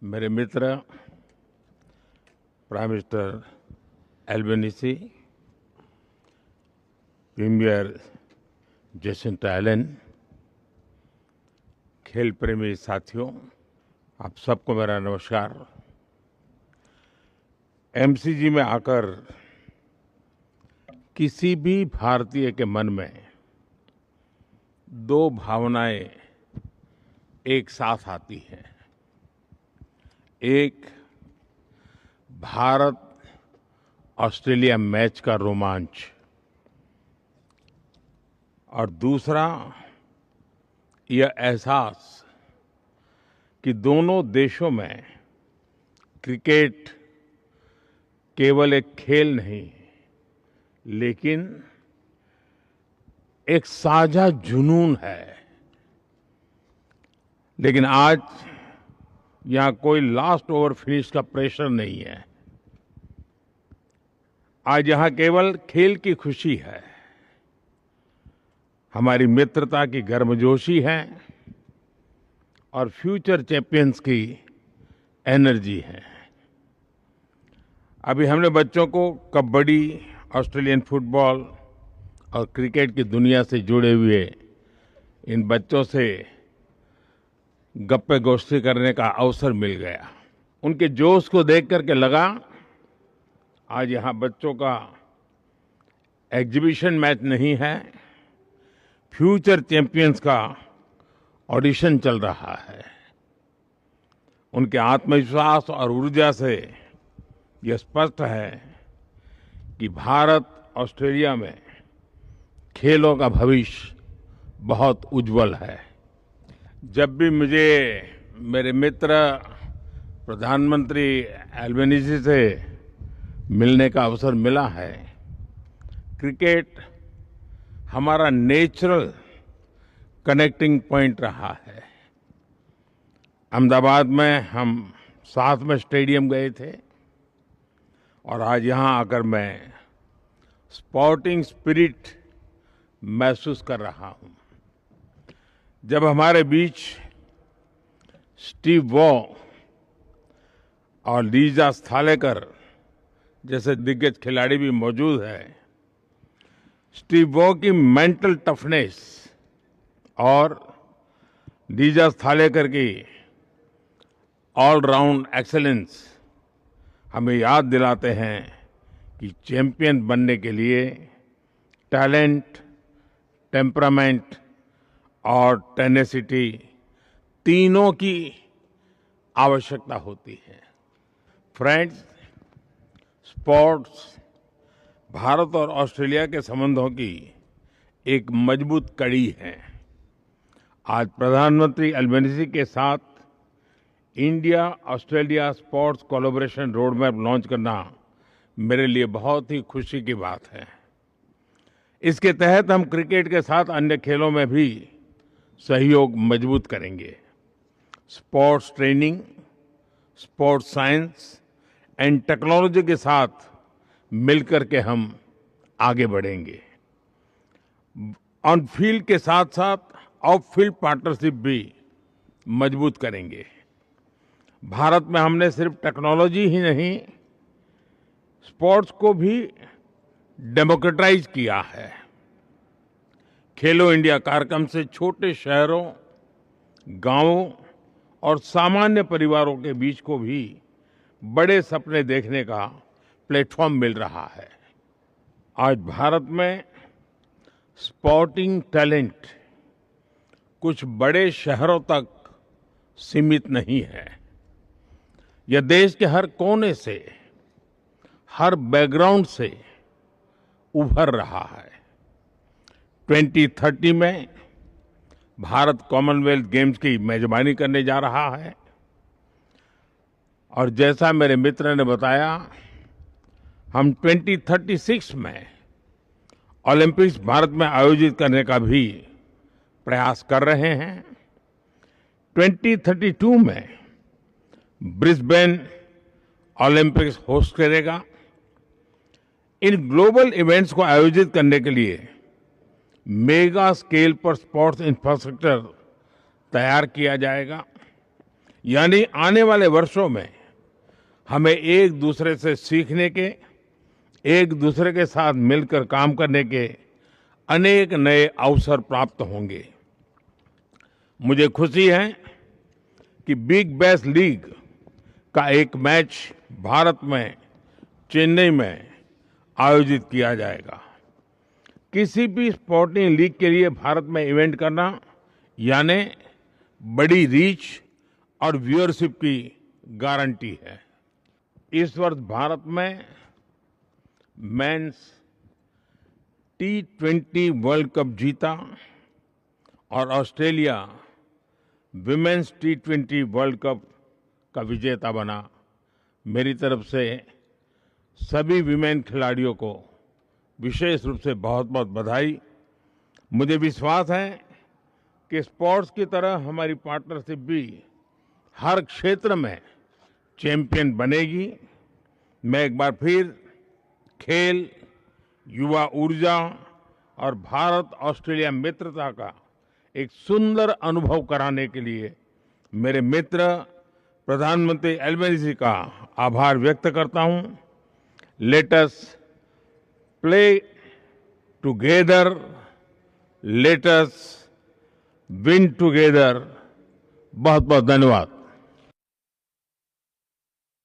मेरे मित्र prime minister Albanese, premier Jacinta Allan, खेल प्रेमी साथियों, आप सबको मेरा नमस्कार। एमसीजी में आकर किसी भी भारतीय के मन में दो भावनाएं एक साथ आती हैं। एक भारत ऑस्ट्रेलिया मैच का रोमांच और दूसरा यह एहसास कि दोनों देशों में क्रिकेट केवल एक खेल नहीं लेकिन एक साझा जुनून है। लेकिन आज यहां कोई लास्ट ओवर फिनिश का प्रेशर नहीं है। आज यहां केवल खेल की खुशी है, हमारी मित्रता की गर्मजोशी है और फ्यूचर चैंपियंस की एनर्जी है। अभी हमने बच्चों को कबड्डी, ऑस्ट्रेलियन फुटबॉल और क्रिकेट की दुनिया से जुड़े हुए इन बच्चों से गप्पे गोष्ठी करने का अवसर मिल गया। उनके जोश को देख करके लगा आज यहाँ बच्चों का एग्जीबिशन मैच नहीं है, फ्यूचर चैंपियंस का ऑडिशन चल रहा है। उनके आत्मविश्वास और ऊर्जा से यह स्पष्ट है कि भारत ऑस्ट्रेलिया में खेलों का भविष्य बहुत उज्जवल है। जब भी मुझे मेरे मित्र प्रधानमंत्री एल्बेनीसी से मिलने का अवसर मिला है, क्रिकेट हमारा नेचुरल कनेक्टिंग पॉइंट रहा है। अहमदाबाद में हम साथ में स्टेडियम गए थे और आज यहाँ आकर मैं स्पोर्टिंग स्पिरिट महसूस कर रहा हूँ। जब हमारे बीच स्टीव वॉ और लीजा स्थालेकर जैसे दिग्गज खिलाड़ी भी मौजूद हैं, स्टीव वॉ की मेंटल टफनेस और लीजा स्थालेकर की ऑलराउंड एक्सेलेंस हमें याद दिलाते हैं कि चैंपियन बनने के लिए टैलेंट, टेम्परामेंट और टेनेसिटी तीनों की आवश्यकता होती है। फ्रेंड्स, स्पोर्ट्स भारत और ऑस्ट्रेलिया के संबंधों की एक मजबूत कड़ी है। आज प्रधानमंत्री एल्बेनीसी के साथ India Australia sports collaboration road map launch करना मेरे लिए बहुत ही खुशी की बात है। इसके तहत हम क्रिकेट के साथ अन्य खेलों में भी सहयोग मजबूत करेंगे। Sports training, sports science and technology के साथ मिलकर के हम आगे बढ़ेंगे। ऑन फील्ड के साथ साथ ऑफ फील्ड पार्टनरशिप भी मजबूत करेंगे। भारत में हमने सिर्फ टेक्नोलॉजी ही नहीं, स्पोर्ट्स को भी डेमोक्रेटाइज किया है। खेलो इंडिया कार्यक्रम से छोटे शहरों, गांवों और सामान्य परिवारों के बीच को भी बड़े सपने देखने का प्लेटफॉर्म मिल रहा है। आज भारत में स्पोर्टिंग टैलेंट कुछ बड़े शहरों तक सीमित नहीं है। यह देश के हर कोने से, हर बैकग्राउंड से उभर रहा है। 2030 में भारत कॉमनवेल्थ गेम्स की मेजबानी करने जा रहा है और जैसा मेरे मित्र ने बताया, हम 2036 में ओलंपिक्स भारत में आयोजित करने का भी प्रयास कर रहे हैं। 2032 में ब्रिस्बेन ओलंपिक्स होस्ट करेगा। इन ग्लोबल इवेंट्स को आयोजित करने के लिए मेगा स्केल पर स्पोर्ट्स इंफ्रास्ट्रक्चर तैयार किया जाएगा। यानी आने वाले वर्षों में हमें एक दूसरे से सीखने के, एक दूसरे के साथ मिलकर काम करने के अनेक नए अवसर प्राप्त होंगे। मुझे खुशी है कि बिग बैश लीग का एक मैच भारत में चेन्नई में आयोजित किया जाएगा। किसी भी स्पोर्टिंग लीग के लिए भारत में इवेंट करना यानी बड़ी रीच और व्यूअरशिप की गारंटी है। इस वर्ष भारत में मेंस T20 वर्ल्ड कप जीता और Australia women's T20 world cup का विजेता बना। मेरी तरफ से सभी विमेन खिलाड़ियों को विशेष रूप से बहुत बहुत बधाई। मुझे विश्वास है कि स्पोर्ट्स की तरह हमारी पार्टनरशिप भी हर क्षेत्र में चैंपियन बनेगी। मैं एक बार फिर खेल, युवा ऊर्जा और भारत ऑस्ट्रेलिया मित्रता का एक सुंदर अनुभव कराने के लिए मेरे मित्र प्रधानमंत्री एल्बनीज़ी का आभार व्यक्त करता हूं। Let us play together, let us win together. बहुत बहुत धन्यवाद।